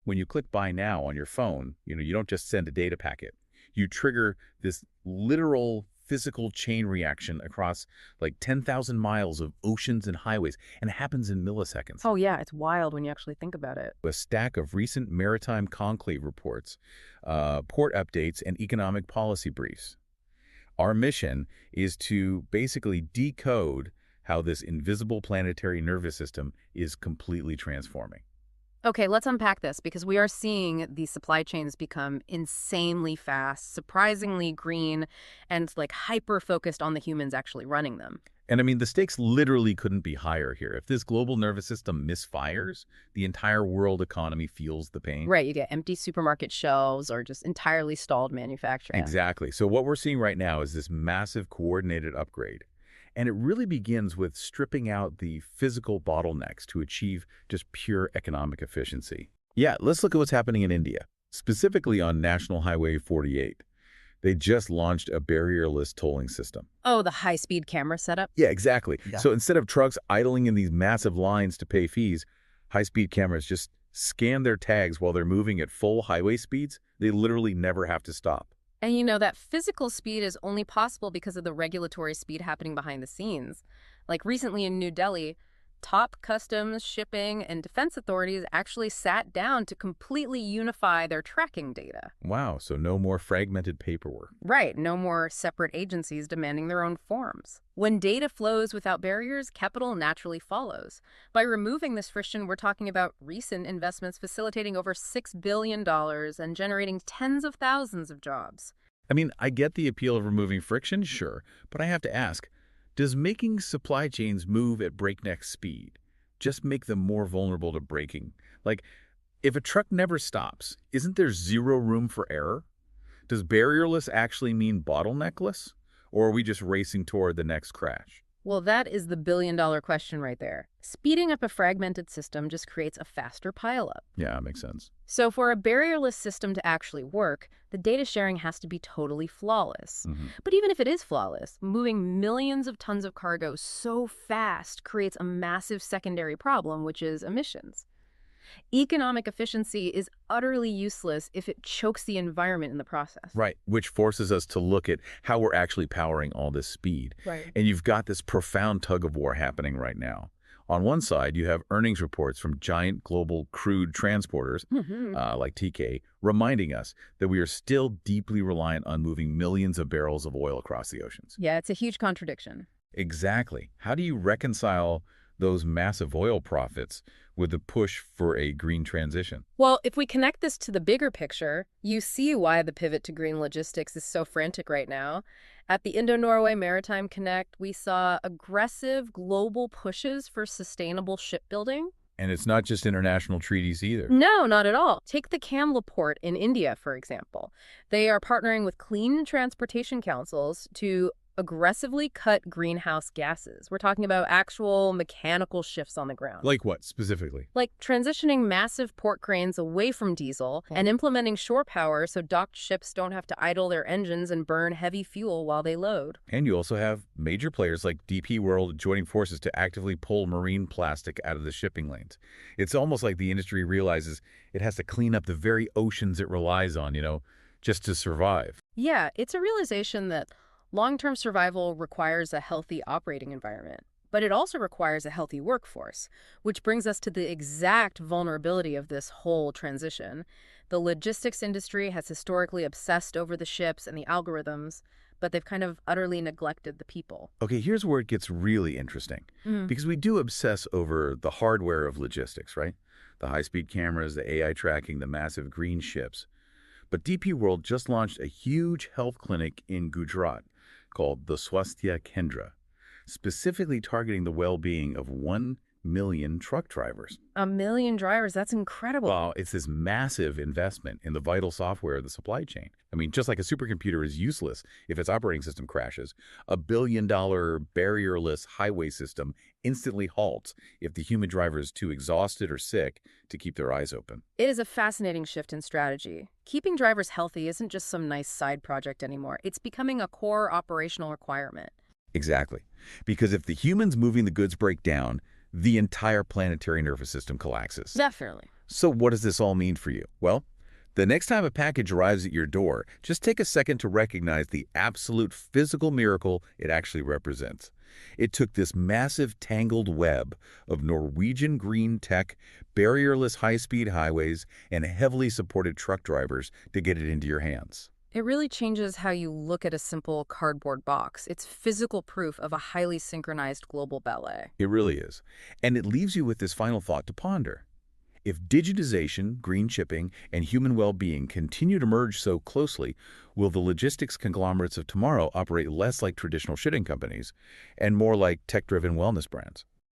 When you click Buy Now on your phone, you don't just send a data packet. You trigger this literal physical chain reaction across like 10,000 miles of oceans and highways, and it happens in milliseconds. Oh yeah, it's wild when you actually think about it. A stack of recent maritime conclave reports, port updates, and economic policy briefs. Our mission is to basically decode how this invisible planetary nervous system is completely transforming. Okay, let's unpack this because we are seeing these supply chains become insanely fast, surprisingly green, and like hyper focused on the humans actually running them. And I mean, the stakes literally couldn't be higher here. If this global nervous system misfires, the entire world economy feels the pain. Right, you get empty supermarket shelves or just entirely stalled manufacturing. Exactly. So what we're seeing right now is this massive coordinated upgrade. And it really begins with stripping out the physical bottlenecks to achieve just pure economic efficiency. Yeah, let's look at what's happening in India, specifically on National Highway 48. They just launched a barrierless tolling system. Oh, the high-speed camera setup? Yeah, exactly. Yeah. So instead of trucks idling in these massive lines to pay fees, high-speed cameras just scan their tags while they're moving at full highway speeds. They literally never have to stop. And you know, that physical speed is only possible because of the regulatory speed happening behind the scenes. Like recently in New Delhi, top customs, shipping, and defense authorities actually sat down to completely unify their tracking data. Wow, so no more fragmented paperwork. Right, no more separate agencies demanding their own forms. When data flows without barriers, capital naturally follows. By removing this friction, we're talking about recent investments facilitating over $6 billion and generating tens of thousands of jobs. I mean, I get the appeal of removing friction, sure, but I have to ask, does making supply chains move at breakneck speed just make them more vulnerable to breaking? Like, if a truck never stops, isn't there zero room for error? Does barrierless actually mean bottleneckless? Or are we just racing toward the next crash? Well, that is the billion-dollar question right there. Speeding up a fragmented system just creates a faster pileup. Yeah, that makes sense. So for a barrierless system to actually work, the data sharing has to be totally flawless. But even if it is flawless, moving millions of tons of cargo so fast creates a massive secondary problem, which is emissions. Economic efficiency is utterly useless if it chokes the environment in the process. Right, which forces us to look at how we're actually powering all this speed. Right. And you've got this profound tug-of-war happening right now. On one side, you have earnings reports from giant global crude transporters, like TK, reminding us that we are still deeply reliant on moving millions of barrels of oil across the oceans. Yeah, it's a huge contradiction. Exactly. How do you reconcile those massive oil profits with the push for a green transition? Well, if we connect this to the bigger picture, you see why the pivot to green logistics is so frantic right now. At the Indo-Norway Maritime Connect, we saw aggressive global pushes for sustainable shipbuilding. And it's not just international treaties either. No, not at all. Take the Kamla port in India, for example. They are partnering with clean transportation councils to aggressively cut greenhouse gases. We're talking about actual mechanical shifts on the ground. Like what, specifically? Like transitioning massive port cranes away from diesel and implementing shore power so docked ships don't have to idle their engines and burn heavy fuel while they load. And you also have major players like DP World joining forces to actively pull marine plastic out of the shipping lanes. It's almost like the industry realizes it has to clean up the very oceans it relies on, just to survive. Yeah, it's a realization that long-term survival requires a healthy operating environment, but it also requires a healthy workforce, which brings us to the exact vulnerability of this whole transition. The logistics industry has historically obsessed over the ships and the algorithms, but they've kind of utterly neglected the people. Okay, here's where it gets really interesting, because we do obsess over the hardware of logistics, right? The high-speed cameras, the AI tracking, the massive green ships. But DP World just launched a huge health clinic in Gujarat called the Swasthya Kendra, specifically targeting the well-being of 1 million truck drivers. 1 million drivers, that's incredible. Well, it's this massive investment in the vital software of the supply chain. I mean, just like a supercomputer is useless if its operating system crashes, a billion-dollar barrierless highway system instantly halts if the human driver is too exhausted or sick to keep their eyes open. It is a fascinating shift in strategy. Keeping drivers healthy isn't just some nice side project anymore. It's becoming a core operational requirement. Exactly. Because if the humans moving the goods break down, the entire planetary nervous system collapses. Definitely. So what does this all mean for you? Well, the next time a package arrives at your door, just take a second to recognize the absolute physical miracle it actually represents. It took this massive tangled web of Norwegian green tech, barrierless high-speed highways, and heavily supported truck drivers to get it into your hands. It really changes how you look at a simple cardboard box. It's physical proof of a highly synchronized global ballet. It really is. And it leaves you with this final thought to ponder. If digitization, green shipping, and human well-being continue to merge so closely, will the logistics conglomerates of tomorrow operate less like traditional shipping companies and more like tech-driven wellness brands?